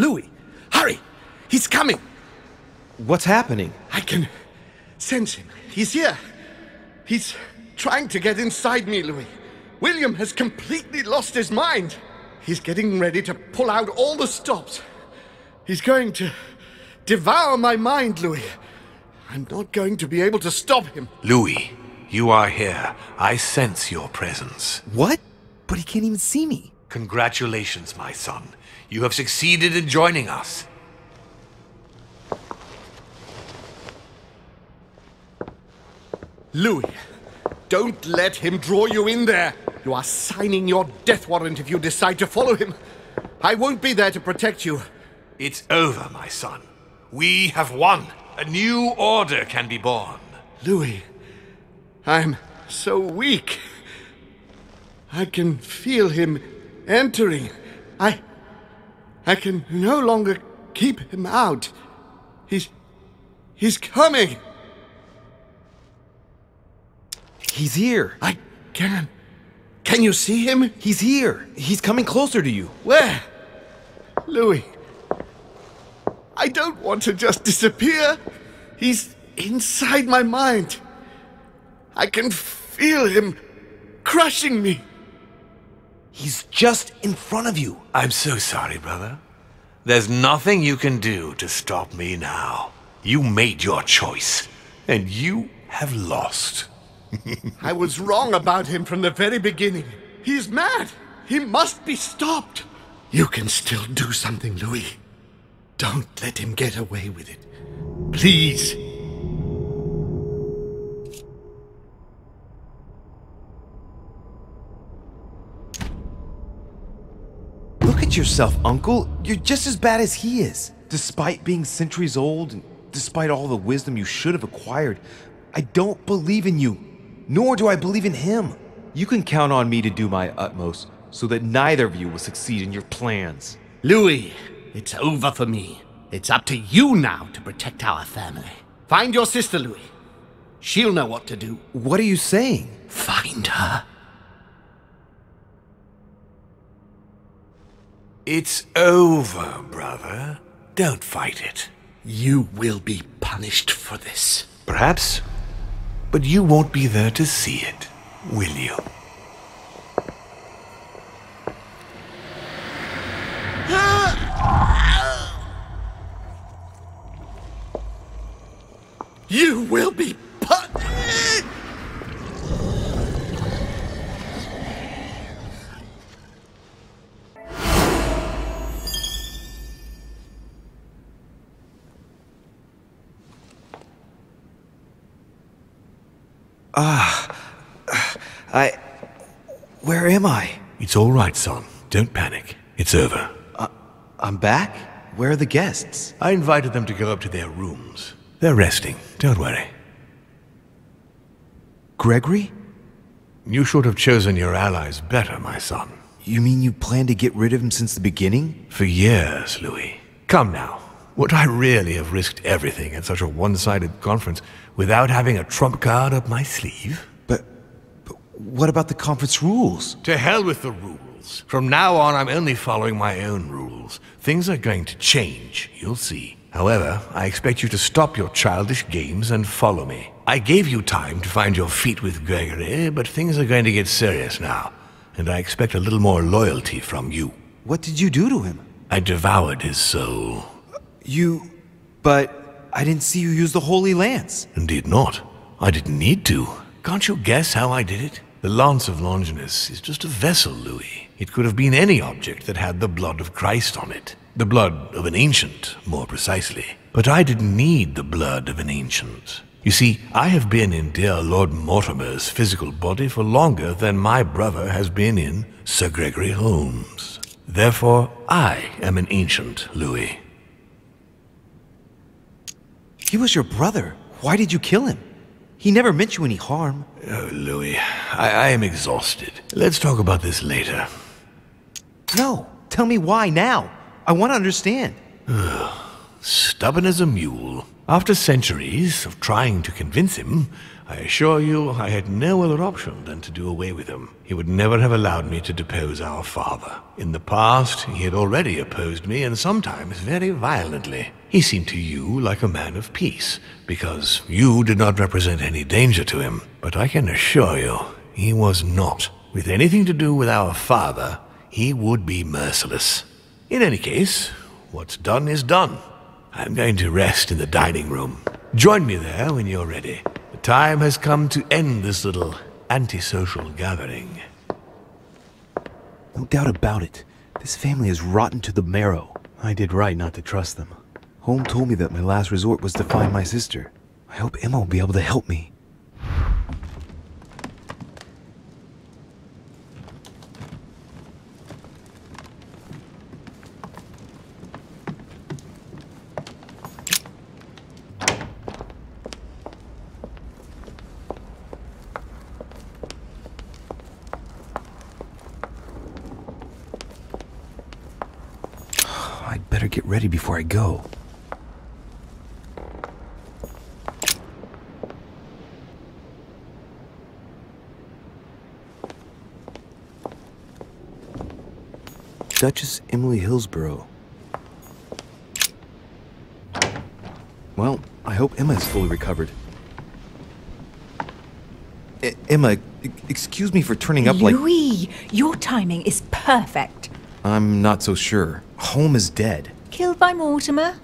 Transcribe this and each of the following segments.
Louis, hurry! He's coming! What's happening? I can sense him. He's here. He's trying to get inside me, Louis. William has completely lost his mind. He's getting ready to pull out all the stops. He's going to devour my mind, Louis. I'm not going to be able to stop him. Louis, you are here. I sense your presence. What? But he can't even see me. Congratulations, my son. You have succeeded in joining us. Louis, don't let him draw you in there. You are signing your death warrant if you decide to follow him. I won't be there to protect you. It's over, my son. We have won. A new order can be born. Louis, I'm so weak. I can feel him entering. I can no longer keep him out. He's coming. He's here. I can. Can you see him? He's here. He's coming closer to you. Where? Louis. I don't want to just disappear. He's inside my mind. I can feel him crushing me. He's just in front of you. I'm so sorry, brother. There's nothing you can do to stop me now. You made your choice, and you have lost. I was wrong about him from the very beginning. He's mad. He must be stopped. You can still do something, Louis. Don't let him get away with it. Please. Look at yourself, Uncle. You're just as bad as he is. Despite being centuries old, and despite all the wisdom you should have acquired, I don't believe in you. Nor do I believe in him. You can count on me to do my utmost so that neither of you will succeed in your plans. Louis, it's over for me. It's up to you now to protect our family. Find your sister, Louis. She'll know what to do. What are you saying? Find her. It's over, brother. Don't fight it. You will be punished for this. Perhaps, but you won't be there to see it, will you? You will be punished! Where am I? It's all right, son. Don't panic. It's over. I'm back? Where are the guests? I invited them to go up to their rooms. They're resting. Don't worry. Gregory? You should have chosen your allies better, my son. You mean you planned to get rid of him since the beginning? For years, Louis. Come now. Would I really have risked everything at such a one-sided conference without having a trump card up my sleeve? But what about the conference rules? To hell with the rules. From now on, I'm only following my own rules. Things are going to change, you'll see. However, I expect you to stop your childish games and follow me. I gave you time to find your feet with Gregory, but things are going to get serious now, and I expect a little more loyalty from you. What did you do to him? I devoured his soul. But I didn't see you use the Holy Lance. Indeed not. I didn't need to. Can't you guess how I did it? The Lance of Longinus is just a vessel, Louis. It could have been any object that had the blood of Christ on it. The blood of an ancient, more precisely. But I didn't need the blood of an ancient. You see, I have been in dear Lord Mortimer's physical body for longer than my brother has been in Sir Gregory Holmes. Therefore, I am an ancient, Louis. He was your brother. Why did you kill him? He never meant you any harm. Oh, Louis, I am exhausted. Let's talk about this later. No, tell me why now. I want to understand. Stubborn as a mule. After centuries of trying to convince him, I assure you I had no other option than to do away with him. He would never have allowed me to depose our father. In the past, he had already opposed me, and sometimes very violently. He seemed to you like a man of peace, because you did not represent any danger to him. But I can assure you, he was not. With anything to do with our father, he would be merciless. In any case, what's done is done. I'm going to rest in the dining room. Join me there when you're ready. The time has come to end this little antisocial gathering. No doubt about it. This family is rotten to the marrow. I did right not to trust them. Home told me that my last resort was to find my sister. I hope Emma will be able to help me. I'd better get ready before I go. Duchess Emily Hillsborough. Well, I hope Emma is fully recovered. Emma, excuse me for turning up like... Louis, your timing is perfect. I'm not so sure. Home is dead. Killed by Mortimer?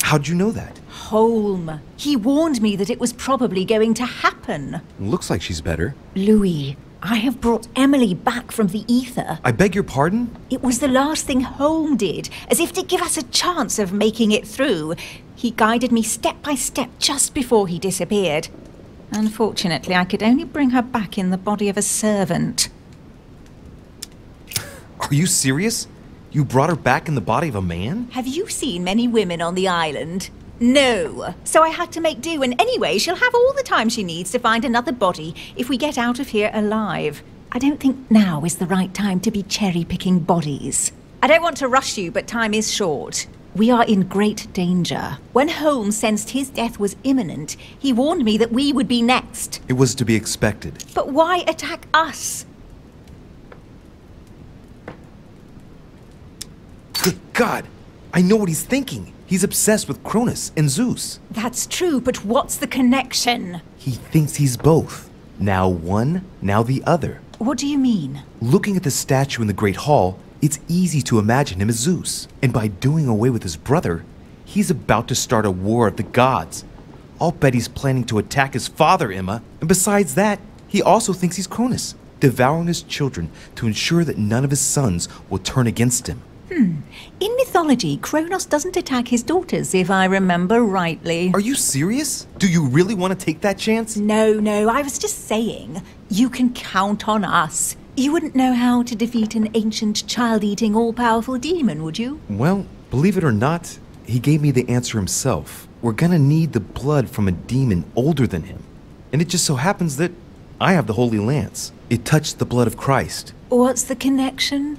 How'd you know that? Holm. He warned me that it was probably going to happen. Looks like she's better. Louis, I have brought Emily back from the ether. I beg your pardon? It was the last thing Holm did, as if to give us a chance of making it through. He guided me step by step just before he disappeared. Unfortunately, I could only bring her back in the body of a servant. Are you serious? You brought her back in the body of a man? Have you seen many women on the island? No. So I had to make do, and anyway, she'll have all the time she needs to find another body if we get out of here alive. I don't think now is the right time to be cherry-picking bodies. I don't want to rush you, but time is short. We are in great danger. When Holmes sensed his death was imminent, he warned me that we would be next. It was to be expected. But why attack us? Good God! I know what he's thinking. He's obsessed with Cronus and Zeus. That's true, but what's the connection? He thinks he's both. Now one, now the other. What do you mean? Looking at the statue in the Great Hall, it's easy to imagine him as Zeus. And by doing away with his brother, he's about to start a war of the gods. I'll bet he's planning to attack his father, Emma. And besides that, he also thinks he's Cronus, devouring his children to ensure that none of his sons will turn against him. In mythology, Kronos doesn't attack his daughters, if I remember rightly. Are you serious? Do you really want to take that chance? No, I was just saying. You can count on us. You wouldn't know how to defeat an ancient, child-eating, all-powerful demon, would you? Well, believe it or not, he gave me the answer himself. We're gonna need the blood from a demon older than him. And it just so happens that I have the Holy Lance. It touched the blood of Christ. What's the connection?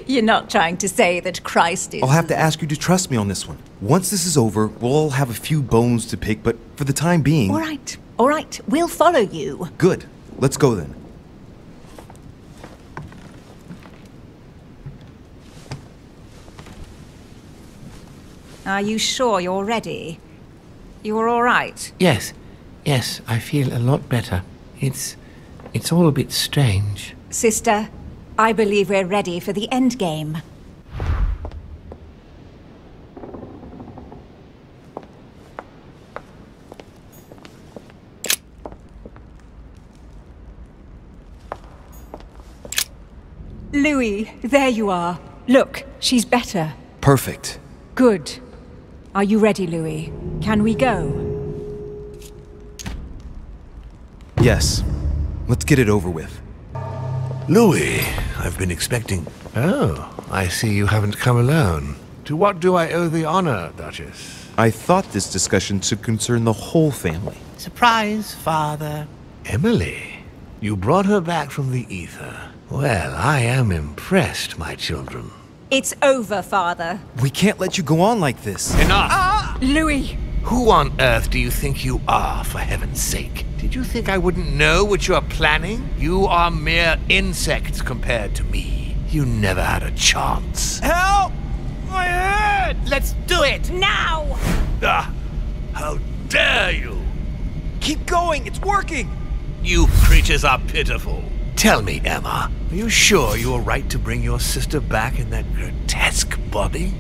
You're not trying to say that Christ is... I'll have to ask you to trust me on this one. Once this is over, we'll all have a few bones to pick, but for the time being... All right, we'll follow you. Good. Let's go then. Are you sure you're ready? You're all right? Yes, I feel a lot better. It's all a bit strange. Sister, I believe we're ready for the endgame. Louis, there you are. Look, she's better. Perfect. Good. Are you ready, Louis? Can we go? Yes. Let's get it over with. Louis, I've been expecting... Oh, I see you haven't come alone. To what do I owe the honor, Duchess? I thought this discussion should concern the whole family. Surprise, Father. Emily, you brought her back from the ether. Well, I am impressed, my children. It's over, Father. We can't let you go on like this. Enough! Louis! Who on earth do you think you are, for heaven's sake? Did you think I wouldn't know what you are planning? You are mere insects compared to me. You never had a chance. Help! My head! Let's do it! Now! Ah, how dare you! Keep going, it's working! You creatures are pitiful. Tell me, Emma, are you sure you were right to bring your sister back in that grotesque body?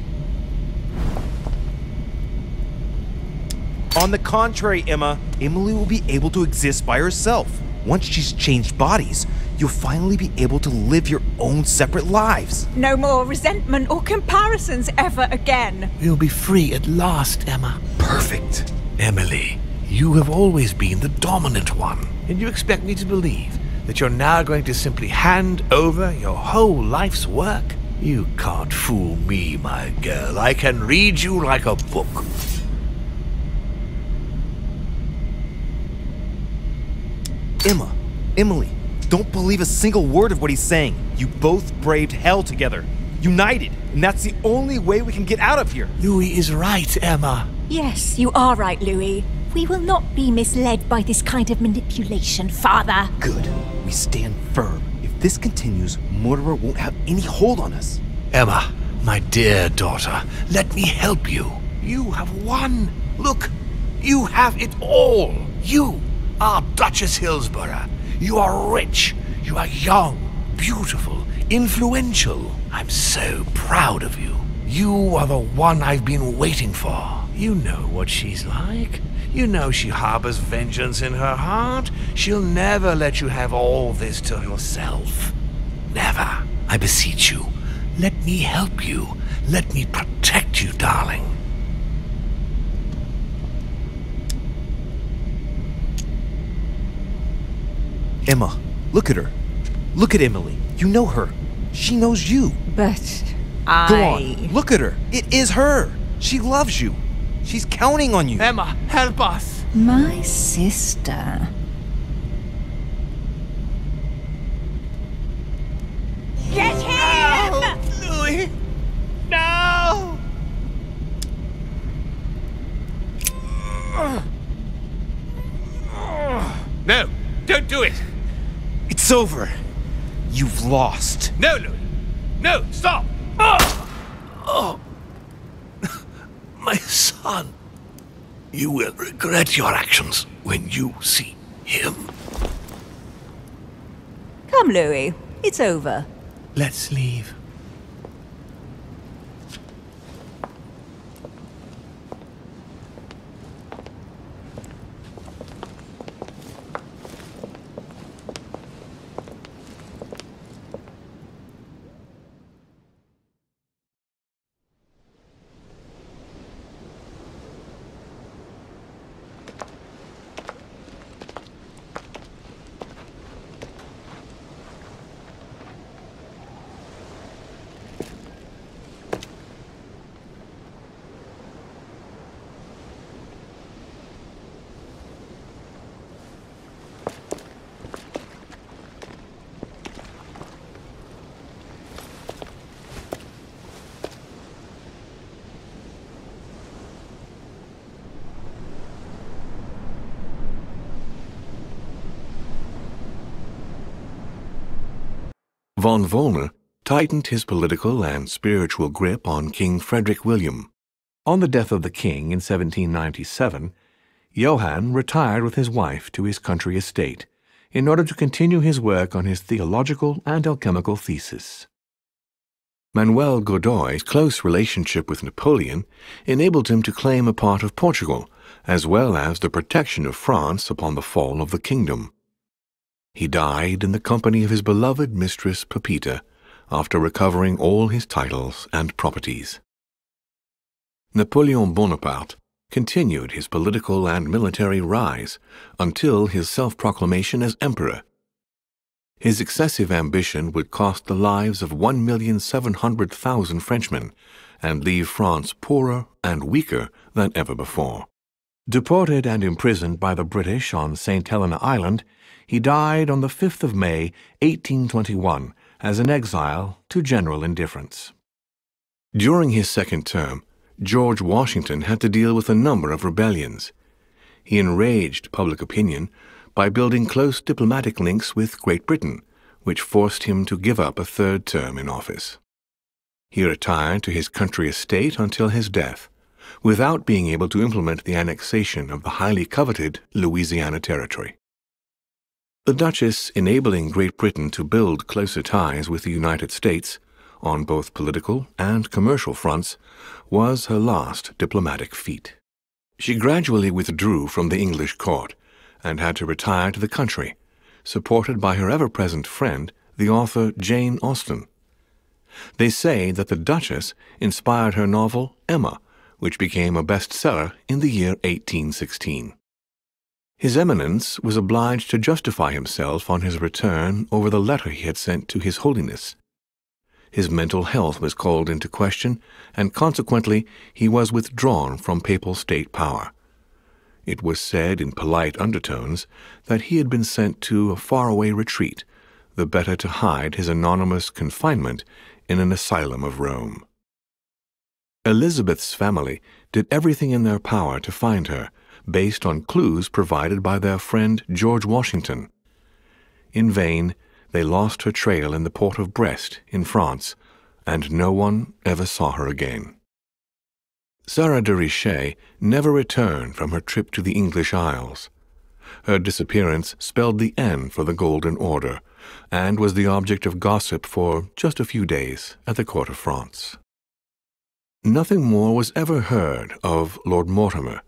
On the contrary, Emma, Emily will be able to exist by herself. Once she's changed bodies, you'll finally be able to live your own separate lives. No more resentment or comparisons ever again. You'll be free at last, Emma. Perfect. Emily, you have always been the dominant one, and you expect me to believe that you're now going to simply hand over your whole life's work? You can't fool me, my girl. I can read you like a book. Emma, Emily, don't believe a single word of what he's saying. You both braved hell together. United, and that's the only way we can get out of here. Louis is right, Emma. Yes, you are right, Louis. We will not be misled by this kind of manipulation, Father. Good. We stand firm. If this continues, Mortimer won't have any hold on us. Emma, my dear daughter, let me help you. You have won. Look, you have it all. You are Duchess Hillsborough. You are rich. You are young, beautiful, influential. I'm so proud of you. You are the one I've been waiting for. You know what she's like. You know she harbors vengeance in her heart. She'll never let you have all this to yourself. Never. I beseech you. Let me help you. Let me protect you, darling. Emma, look at her. Look at Emily. You know her. She knows you. But Go on. Look at her. It is her. She loves you. She's counting on you. Emma, help us! My sister. Get him! Louis! No! No! Don't do it! It's over. You've lost. No, Louis! No! Stop! My son, you will regret your actions when you see him. Come, Louis. It's over. Let's leave. Von Wollner tightened his political and spiritual grip on King Frederick William. On the death of the king in 1797, Johann retired with his wife to his country estate in order to continue his work on his theological and alchemical thesis. Manuel Godoy's close relationship with Napoleon enabled him to claim a part of Portugal, as well as the protection of France upon the fall of the kingdom. He died in the company of his beloved mistress Pepita after recovering all his titles and properties. Napoleon Bonaparte continued his political and military rise until his self-proclamation as emperor. His excessive ambition would cost the lives of 1,700,000 Frenchmen and leave France poorer and weaker than ever before. Deported and imprisoned by the British on St. Helena Island, he died on the 5th of May, 1821, as an exile to general indifference. During his second term, George Washington had to deal with a number of rebellions. He enraged public opinion by building close diplomatic links with Great Britain, which forced him to give up a third term in office. He retired to his country estate until his death, without being able to implement the annexation of the highly coveted Louisiana Territory. The Duchess enabling Great Britain to build closer ties with the United States, on both political and commercial fronts, was her last diplomatic feat. She gradually withdrew from the English court and had to retire to the country, supported by her ever-present friend, the author Jane Austen. They say that the Duchess inspired her novel Emma, which became a bestseller in the year 1816. His Eminence was obliged to justify himself on his return over the letter he had sent to His Holiness. His mental health was called into question, and consequently he was withdrawn from papal state power. It was said in polite undertones that he had been sent to a faraway retreat, the better to hide his anonymous confinement in an asylum of Rome. Elizabeth's family did everything in their power to find her, based on clues provided by their friend George Washington. In vain, they lost her trail in the port of Brest in France, and no one ever saw her again. Sarah de Richet never returned from her trip to the English Isles. Her disappearance spelled the end for the Golden Order, and was the object of gossip for just a few days at the court of France. Nothing more was ever heard of Lord Mortimer.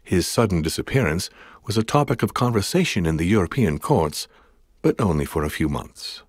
His sudden disappearance was a topic of conversation in the European courts, but only for a few months.